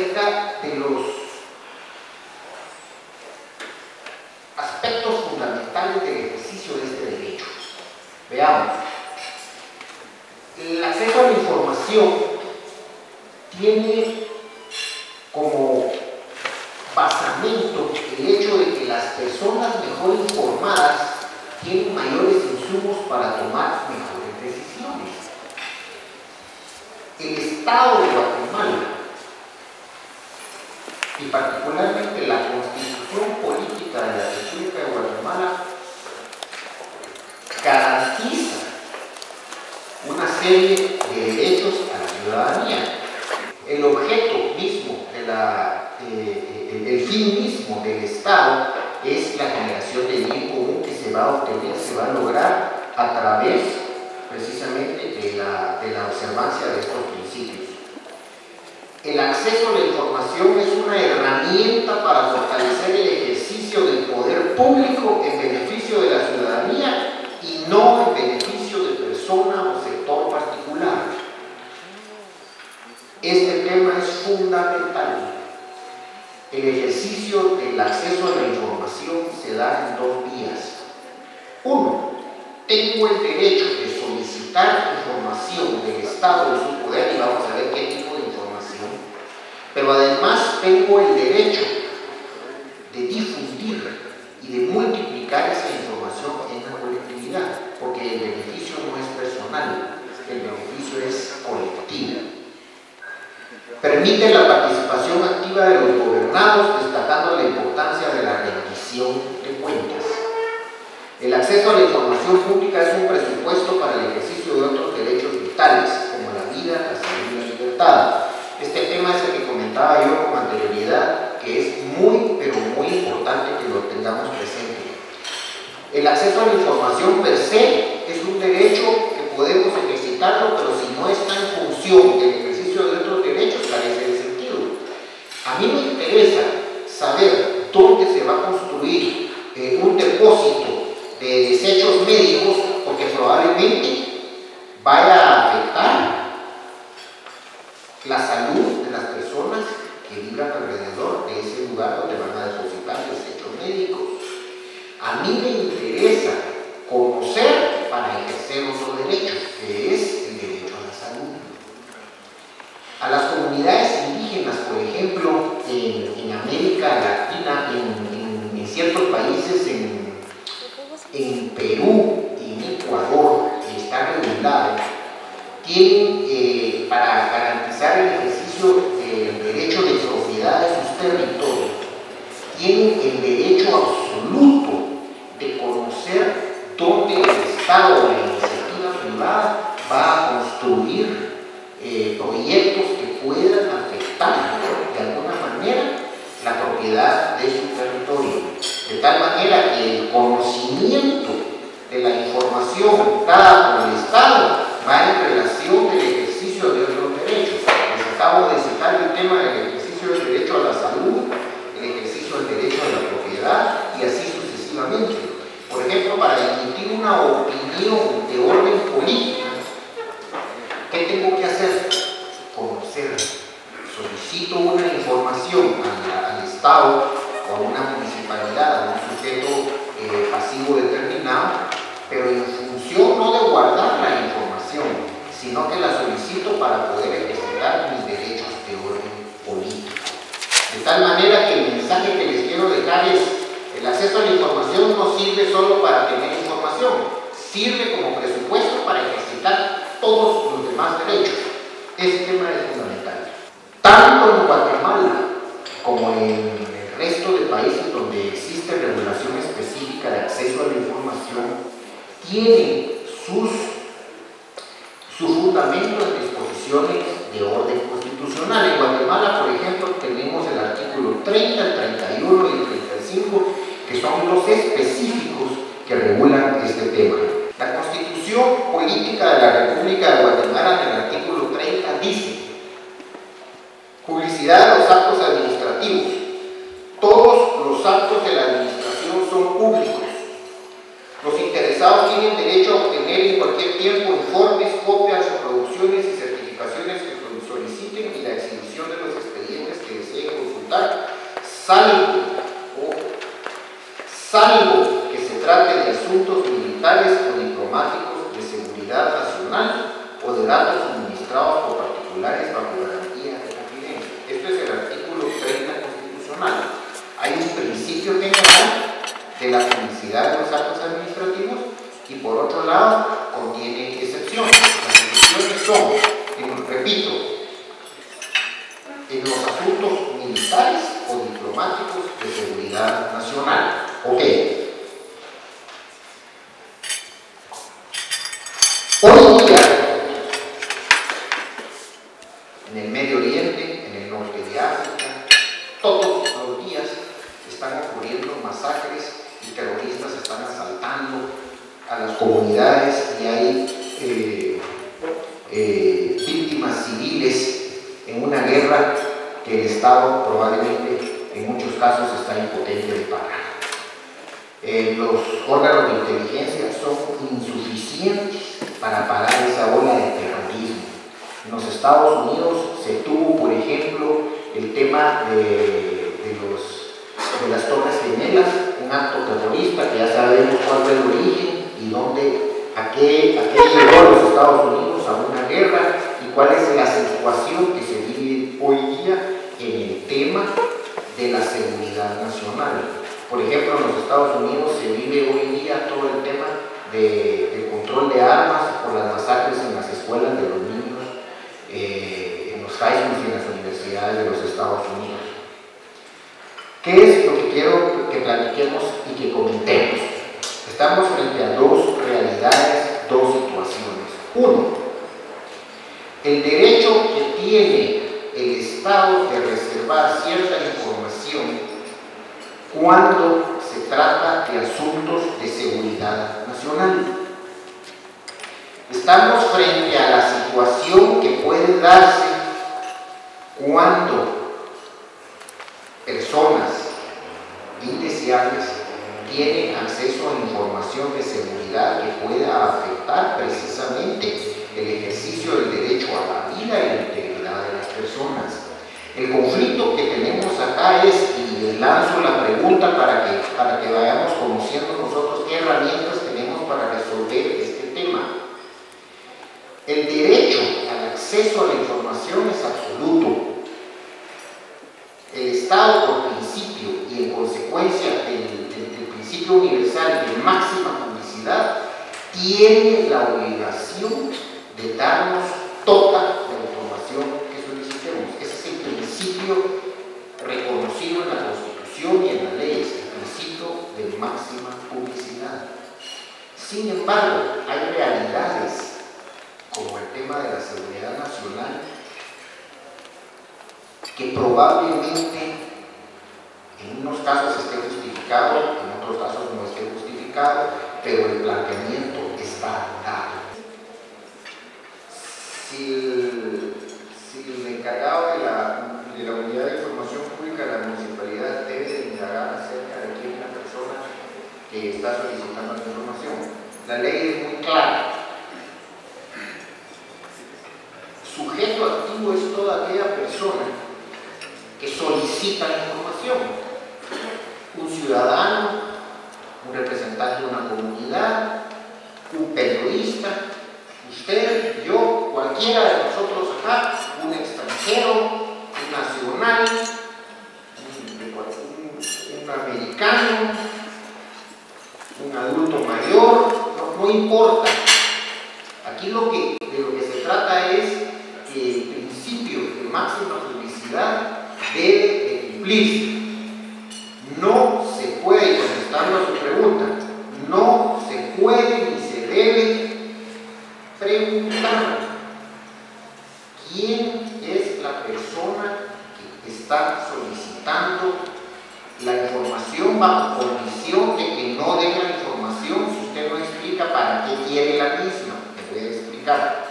acerca de los aspectos fundamentales del ejercicio de este derecho. Veamos. El acceso a la información tiene como basamento el hecho de que las personas mejor informadas tienen mayores insumos para tomar mejores decisiones. El Estado de Guatemala, y particularmente la Constitución Política de la República de Guatemala, garantiza una serie de derechos a la ciudadanía. El objeto mismo el fin mismo del Estado es la generación de bien común que se va a obtener, se va a lograr a través precisamente de la observancia de estos principios. El acceso a la información es una herramienta para fortalecer el ejercicio del poder público en beneficio de la ciudadanía y no en beneficio de persona o sector particular. Este tema es fundamental. El ejercicio del acceso a la información se da en dos vías. Uno, tengo el derecho de solicitar información del Estado de su poder, y vamos a ver qué tipo de información, pero además tengo el derecho de difundir y de multiplicar esa información en la colectividad, porque el beneficio no es personal, el beneficio es colectivo. Permite la participación activa de los gobernados, destacando la importancia de la rendición de cuentas. El acceso a la información pública es un presupuesto para el ejercicio de otros derechos vitales, como la vida, la salud y la libertad. Este tema es el que comentaba yo con anterioridad, que es muy, pero muy importante que lo tengamos presente. El acceso a la información per se es un derecho que podemos ejercitarlo, pero si no está en función del ejercicio de otros derechos, carece de sentido. A mí me interesa saber dónde se va a construir un depósito de desechos médicos, porque probablemente vaya a afectar la salud de las personas que vivan alrededor de ese lugar donde van a depositar desechos médicos. A mí me interesa conocer para ejercer otro derecho, que es el derecho a la salud. A las comunidades indígenas, por ejemplo, en América Latina, en ciertos países, en Perú y en Ecuador, que está regulado, tienen para garantizar el ejercicio del derecho de propiedad de sus territorios, tienen el derecho absoluto de conocer dónde el Estado o la iniciativa privada va a construir proyectos que puedan afectar de alguna manera la propiedad de su territorio, de tal manera que el conocimiento de la información dada por el Estado va en relación del ejercicio de otros derechos. Les acabo de citar el tema del ejercicio del derecho a la salud, el ejercicio del derecho a la propiedad y así sucesivamente. Por ejemplo, para emitir una opinión de orden político, ¿qué tengo que hacer? Conocer. Solicito una información al Estado o a una municipalidad, a un sujeto pasivo determinado, pero en función no de guardar la información, sino que la solicito para poder ejercitar mis derechos de orden político. De tal manera que el mensaje que les quiero dejar es: el acceso a la información no sirve solo para tener información, sirve como presupuesto para ejercitar todos los demás derechos. Este tema es fundamental. Tanto en Guatemala como en el resto de países donde existe regulación específica de acceso a la información, tienen su fundamento en disposiciones de orden constitucional. En Guatemala, por ejemplo, tenemos el artículo 30, el 31 y el 35, que son los específicos que regulan este tema. La Constitución Política de la República de Guatemala, en el artículo 30, dice: publicidad de los actos administrativos. Todos los actos de la administración son públicos. Los interesados tienen derecho a obtener en cualquier tiempo informes, copias, reproducciones y certificaciones que soliciten, y la exhibición de los expedientes salvo que se trate de asuntos militares o diplomáticos de seguridad nacional o de datos suministrados por particulares bajo garantía de confidencia. Esto es el artículo 30 constitucional. Hay un principio general de la publicidad de los actos administrativos y por otro lado contiene excepciones. Las excepciones son, repito, en los asuntos militares o diplomáticos de seguridad nacional. Ok. Hoy día, en el Medio Oriente, en el norte de África, todos los días están ocurriendo masacres y terroristas están asaltando a las comunidades y hay víctimas civiles en una guerra que el Estado probablemente en muchos casos está impotente de parar. Los órganos de inteligencia son insuficientes para parar esa ola de terrorismo. En los Estados Unidos se tuvo, por ejemplo, el tema de las Torres Gemelas, un acto terrorista que ya sabemos cuál fue el origen y a qué llevó a los Estados Unidos a una guerra y cuál es la situación que se vive hoy día en el tema de la seguridad nacional. Por ejemplo, en los Estados Unidos se vive hoy día todo el tema del control de armas por las masacres en las escuelas de los niños, en los high schools y en las universidades de los Estados Unidos. ¿Qué es lo que quiero que platiquemos y que comentemos? Estamos frente a dos realidades, dos situaciones. Uno, el derecho que tiene el Estado de reservar cierta información cuando se trata de asuntos de seguridad nacional. Estamos frente a la situación que puede darse cuando personas indeseables tienen acceso a información de seguridad que pueda afectar precisamente el ejercicio del derecho a la vida y la integridad de las personas. El conflicto que tenemos acá es, y les lanzo la pregunta para que vayamos conociendo nosotros qué herramientas tenemos para resolver este tema. El derecho al acceso a la información es absoluto. El Estado, por principio y en consecuencia del principio universal de máxima publicidad, tiene la obligación de darnos toda la información que solicitemos. Ese es el principio reconocido en la Constitución y en las leyes, el principio de máxima publicidad. Sin embargo, hay realidades como el tema de la seguridad nacional que probablemente en unos casos esté justificado, en otros casos no esté justificado, pero el planteamiento está dado. Si el encargado de la unidad de información pública de la municipalidad debe de indagar acerca de quién es la persona que está solicitando la información, la ley es muy clara. Sujeto activo es toda aquella persona que solicita la información. Un ciudadano, un representante de una comunidad, un periodista, usted, yo, cualquiera de nosotros acá, un extranjero, un nacional, un americano, un adulto mayor, no importa. Aquí de lo que se trata es que el principio de máxima publicidad debe de cumplirse. No se puede, contestando a su pregunta, no se puede ni se debe preguntar quién es la persona que está solicitando la información bajo condición de que no deje la información si usted no explica para qué quiere la misma. Le voy a explicar.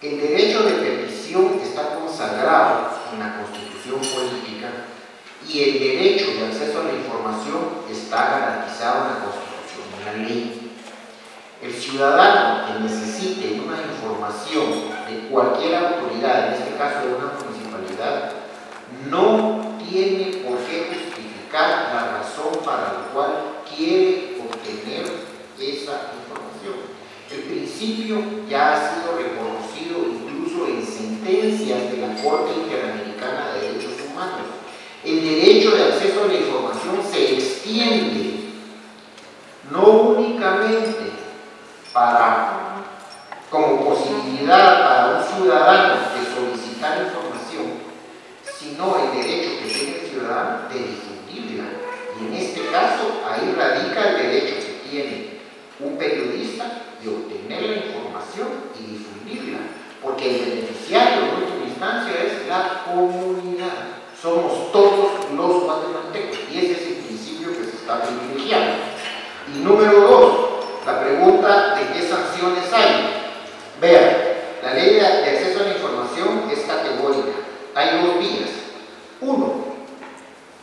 El derecho de petición está consagrado en la Constitución política y el derecho de acceso a la información está garantizado en la Constitución, en la ley. El ciudadano que necesite una información de cualquier autoridad, en este caso de una municipalidad, no tiene por qué justificar la razón para la cual quiere obtener esa información. El principio ya ha sido reconocido incluso en sentencias de la Corte Interamericana de Derechos Humanos. El derecho de acceso a la información se extiende no únicamente como posibilidad para un ciudadano de solicitar información, sino el derecho que tiene el ciudadano de difundirla. Y en este caso, ahí radica el derecho que tiene un periodista de obtener la información y difundirla, porque el beneficiario en última instancia es la comunidad. Somos todos los guatemaltecos y ese es el principio que se está privilegiando. Y número 2, la pregunta de qué sanciones hay. Vean, la ley de acceso a la información es categórica. Hay 2 vías. 1,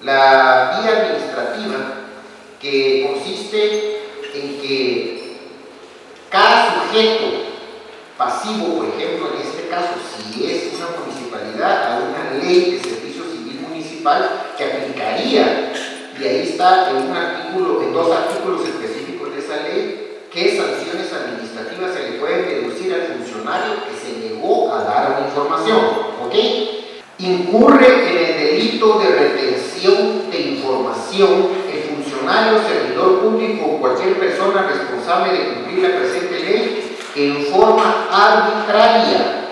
la vía administrativa, que consiste en que cada sujeto pasivo, por ejemplo, en este caso, si es una municipalidad, hay una ley de servicio civil municipal que aplicaría, y ahí está en 2 artículos específicos de esa ley, qué sanciones administrativas se le pueden deducir al funcionario que se negó a dar una información, ¿ok? Incurre en el delito de retención de información el funcionario, servidor público o cualquier persona responsable de cumplir la presente ley que en forma arbitraria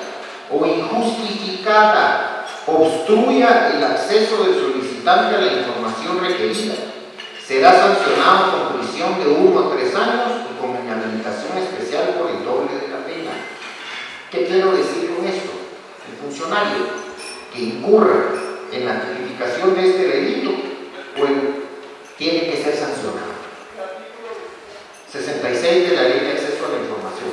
o injustificada obstruya el acceso del solicitante a la información requerida. Será sancionado con prisión de 1 a 3 años y con inhabilitación especial por el doble de la pena. ¿Qué quiero decir con esto? El funcionario que incurra en la tipificación de este delito, pues tiene que ser sancionado. 66 de la Ley de Acceso a la Información.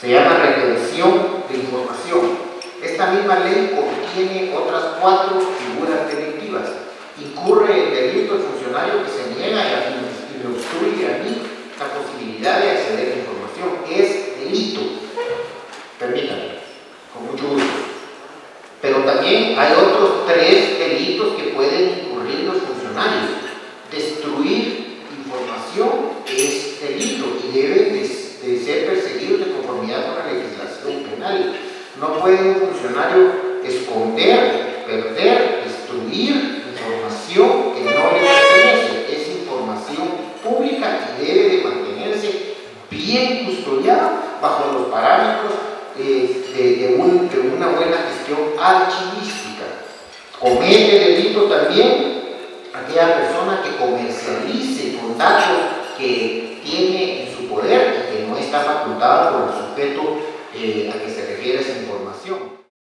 Se llama retención de información. Esta misma ley contiene otras 4 figuras delictivas. Incurre el delito el funcionario que se niega y me obstruye a mí la posibilidad de acceder a la información. Es delito. Permítanme, con mucho gusto. Pero también hay otros 3 delitos que pueden incurrir los funcionarios. Destruir información es delito y debe de ser perseguido de conformidad con la legislación penal. No puede un funcionario esconder, perder, destruir información que no le pertenece. Es información pública y debe de mantenerse bien custodiada bajo los parámetros de una buena gestión archivística. Comete delito también aquella persona que comercialice con datos que tiene en su poder y que no está facultada por el sujeto a que se refiere esa información.